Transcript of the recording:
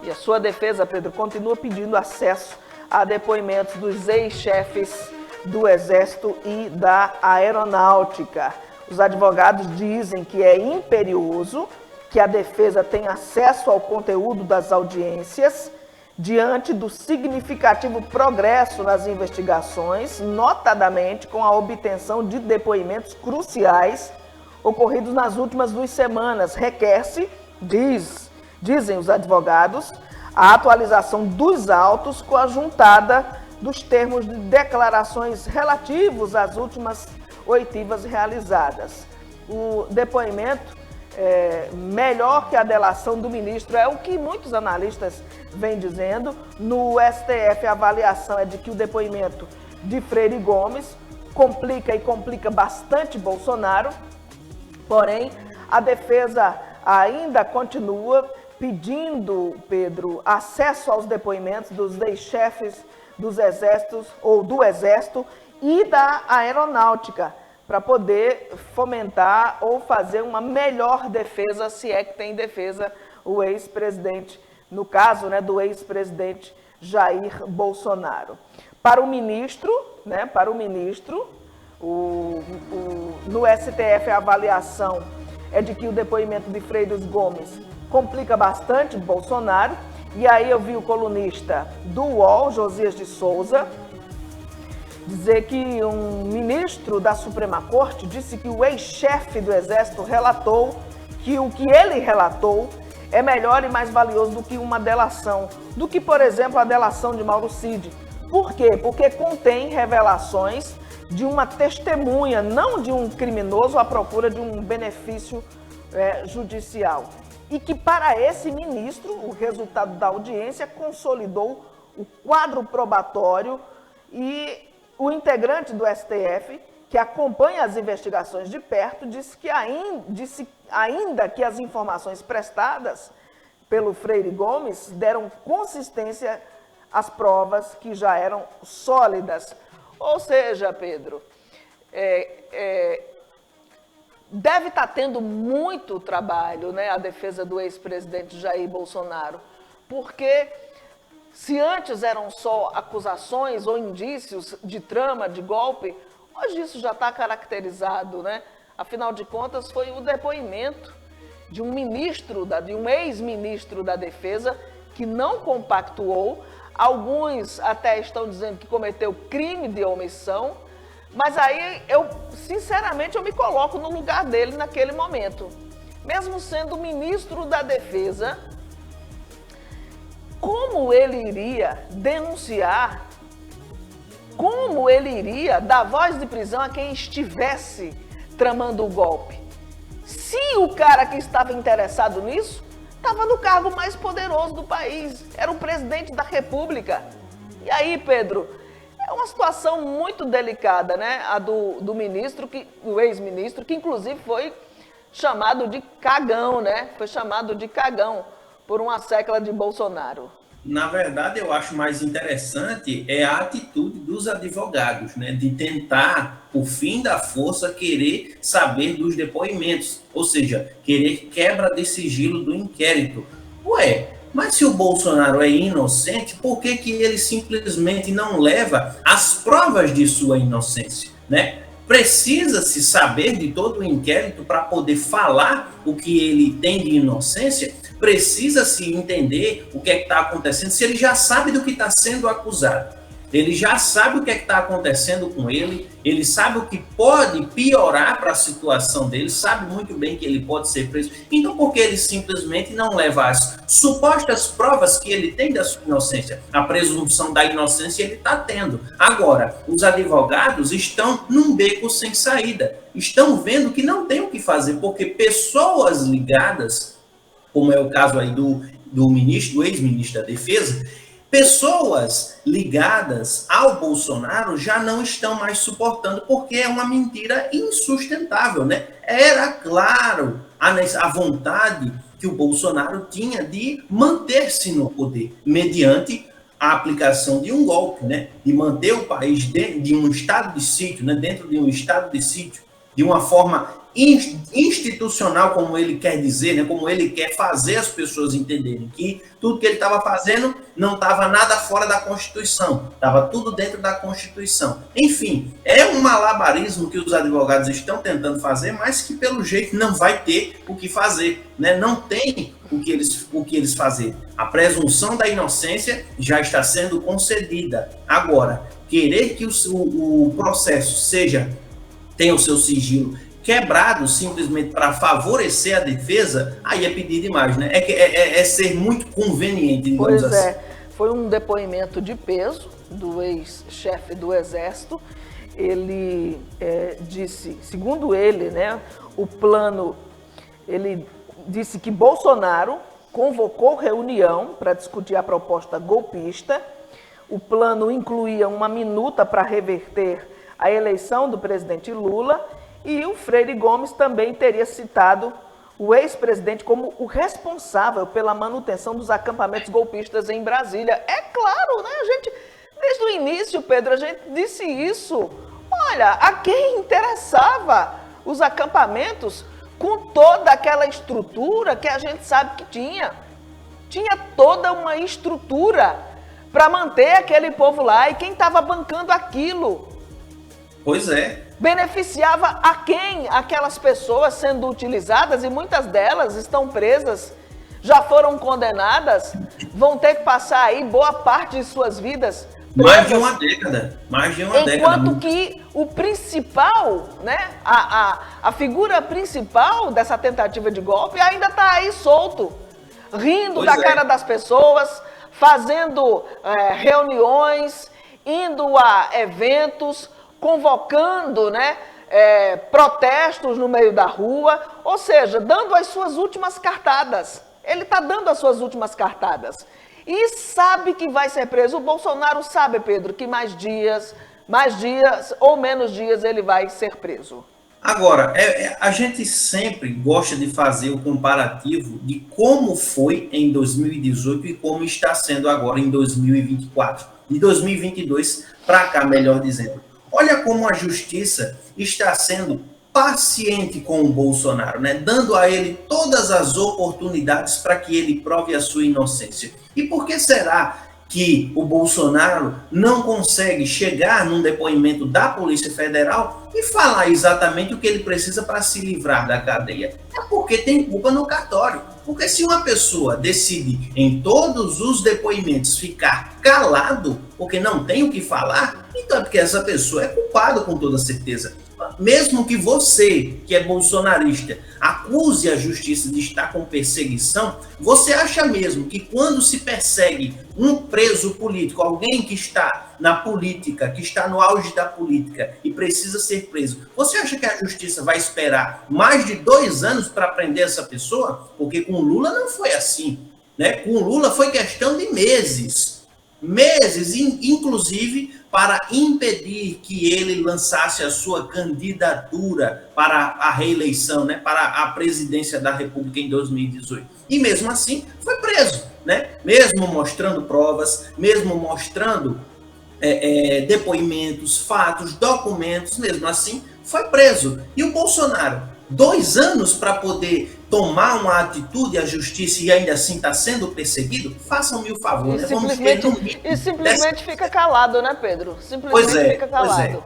E a sua defesa, Pedro, continua pedindo acesso a depoimentos dos ex-chefes do Exército e da Aeronáutica. Os advogados dizem que é imperioso que a defesa tenha acesso ao conteúdo das audiências diante do significativo progresso nas investigações, notadamente com a obtenção de depoimentos cruciais ocorridos nas últimas 2 semanas. Requer-se, dizem os advogados, a atualização dos autos com a juntada dos termos de declarações relativos às últimas oitivas realizadas. O depoimento melhor que a delação do ministro, é o que muitos analistas vêm dizendo. No STF, a avaliação é de que o depoimento de Freire Gomes complica bastante Bolsonaro, porém, a defesa ainda continua pedindo, Pedro, acesso aos depoimentos dos ex-chefes dos exércitos, ou do Exército e da Aeronáutica, para poder fomentar ou fazer uma melhor defesa, se é que tem defesa, o ex-presidente, no caso, né, do ex-presidente Jair Bolsonaro. Para o ministro, no STF a avaliação é de que o depoimento de Freire Gomes complica bastante Bolsonaro, e aí eu vi o colunista do UOL, Josias de Souza, dizer que um ministro da Suprema Corte disse que o ex-chefe do Exército relatou que o que ele relatou é melhor e mais valioso do que uma delação, do que, por exemplo, a delação de Mauro Cid. Por quê? Porque contém revelações de uma testemunha, não de um criminoso à procura de um benefício judicial. E que para esse ministro, o resultado da audiência consolidou o quadro probatório, e o integrante do STF, que acompanha as investigações de perto, disse ainda que as informações prestadas pelo Freire Gomes deram consistência às provas que já eram sólidas. Ou seja, Pedro, deve estar tendo muito trabalho, né, a defesa do ex-presidente Jair Bolsonaro, porque se antes eram só acusações ou indícios de trama, de golpe, hoje isso já está caracterizado, né? Afinal de contas, foi o depoimento de um ex-ministro da Defesa que não compactuou. Alguns até estão dizendo que cometeu crime de omissão, mas aí sinceramente, eu me coloco no lugar dele naquele momento. Mesmo sendo ministro da Defesa, como ele iria denunciar, como ele iria dar voz de prisão a quem estivesse tramando o golpe? Se o cara que estava interessado nisso estava no cargo mais poderoso do país, era o presidente da República. E aí, Pedro, é uma situação muito delicada, né? A do ministro, do ex-ministro, que inclusive foi chamado de cagão, né? Foi chamado de cagão por uma sécula de Bolsonaro. Na verdade, eu acho mais interessante a atitude dos advogados, né, de tentar, por fim da força, querer saber dos depoimentos, ou seja, querer quebra de sigilo do inquérito. Mas se o Bolsonaro é inocente, por que ele simplesmente não leva as provas de sua inocência, né? Precisa-se saber de todo o inquérito para poder falar o que ele tem de inocência. Precisa-se entender o que é que está acontecendo, se ele já sabe do que está sendo acusado. Ele já sabe o que é que está acontecendo com ele sabe o que pode piorar para a situação dele, sabe muito bem que ele pode ser preso. Então, por que ele simplesmente não leva as supostas provas que ele tem da sua inocência? A presunção da inocência ele está tendo. Agora, os advogados estão num beco sem saída. Estão vendo que não tem o que fazer, porque pessoas ligadas, como é o caso aí do ex-ministro da Defesa, pessoas ligadas ao Bolsonaro já não estão mais suportando, porque é uma mentira insustentável, né? Era claro a vontade que o Bolsonaro tinha de manter-se no poder, mediante a aplicação de um golpe, né? De manter o país dentro de um estado de sítio, né? Dentro de um estado de sítio, de uma forma institucional, como ele quer dizer, né, como ele quer fazer as pessoas entenderem que tudo que ele estava fazendo não estava nada fora da Constituição, estava tudo dentro da Constituição. Enfim, é um malabarismo que os advogados estão tentando fazer, mas que pelo jeito não vai ter o que fazer, né? Não tem o que eles fazer. A presunção da inocência já está sendo concedida. Agora, querer que o processo tenha o seu sigilo quebrado simplesmente para favorecer a defesa, aí é pedir demais, né? É ser muito conveniente, digamos assim. Pois é, foi um depoimento de peso do ex-chefe do Exército. Ele disse, segundo ele, né, o plano, ele disse que Bolsonaro convocou reunião para discutir a proposta golpista. O plano incluía uma minuta para reverter a eleição do presidente Lula. E o Freire Gomes também teria citado o ex-presidente como o responsável pela manutenção dos acampamentos golpistas em Brasília. É claro, né? A gente, desde o início, Pedro, a gente disse isso. Olha, a quem interessava os acampamentos com toda aquela estrutura que a gente sabe que tinha? Tinha toda uma estrutura para manter aquele povo lá. E quem estava bancando aquilo? Pois é. Beneficiava a quem? Aquelas pessoas sendo utilizadas, e muitas delas estão presas, já foram condenadas, vão ter que passar aí boa parte de suas vidas presas. Mais de uma década. Enquanto que o principal, né, a figura principal dessa tentativa de golpe ainda está aí solto, rindo da cara das pessoas, fazendo reuniões, indo a eventos, convocando, né, protestos no meio da rua, ou seja, dando as suas últimas cartadas. Ele está dando as suas últimas cartadas. E sabe que vai ser preso. O Bolsonaro sabe, Pedro, que mais dias ou menos dias ele vai ser preso. Agora, a gente sempre gosta de fazer o comparativo de como foi em 2018 e como está sendo agora em 2024. De 2022 para cá, melhor dizendo. Olha como a justiça está sendo paciente com o Bolsonaro, né? Dando a ele todas as oportunidades para que ele prove a sua inocência. E por que será que o Bolsonaro não consegue chegar num depoimento da Polícia Federal e falar exatamente o que ele precisa para se livrar da cadeia? É porque tem culpa no cartório. Porque se uma pessoa decide em todos os depoimentos ficar calado, porque não tem o que falar, então é porque essa pessoa é culpada com toda certeza. Mesmo que você, que é bolsonarista, acuse a justiça de estar com perseguição, você acha mesmo que quando se persegue um preso político, alguém que está na política, que está no auge da política e precisa ser preso, você acha que a justiça vai esperar mais de 2 anos para prender essa pessoa? Porque com Lula não foi assim, né? Com Lula foi questão de meses, inclusive para impedir que ele lançasse a sua candidatura para a reeleição, né, para a presidência da República em 2018. E mesmo assim foi preso, né? Mesmo mostrando provas, mesmo mostrando depoimentos, fatos, documentos, mesmo assim foi preso. E o Bolsonaro, 2 anos para poder tomar uma atitude à justiça e ainda assim está sendo perseguido? Façam-me o favor. E simplesmente fica calado, né, Pedro? Simplesmente fica calado.